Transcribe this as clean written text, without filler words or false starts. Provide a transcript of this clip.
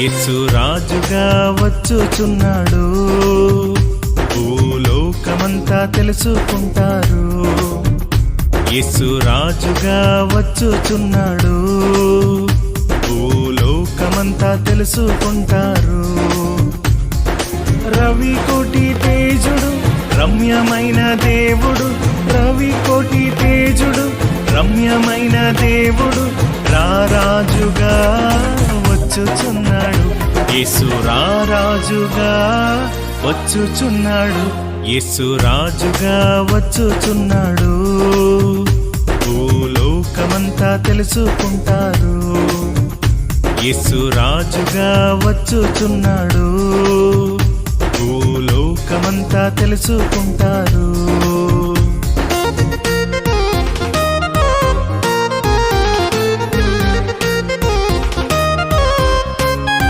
యేసు రాజుగా వచ్చుచున్నాడు, భూలోకమంతా తెలుసుకుంటారు. యేసు రాజుగా వచ్చుచున్నాడు, భూలోకమంతా తెలుసుకుంటారు. రవి కోటి తేజుడు రమ్యమైన దేవుడు, రవి కోటి తేజుడు రమ్యమైన దేవుడు రారాజుగా వచ్చుచున్నాడు. యేసు రారాజుగా వచ్చుచున్నాడు, యేసు రాజుగా వచ్చుచున్నాడు, భూలోకమంతా తెలుసుకుంటారు. యేసు రాజుగా వచ్చుచున్నాడు, భూలోకమంతా తెలుసుకుంటారు.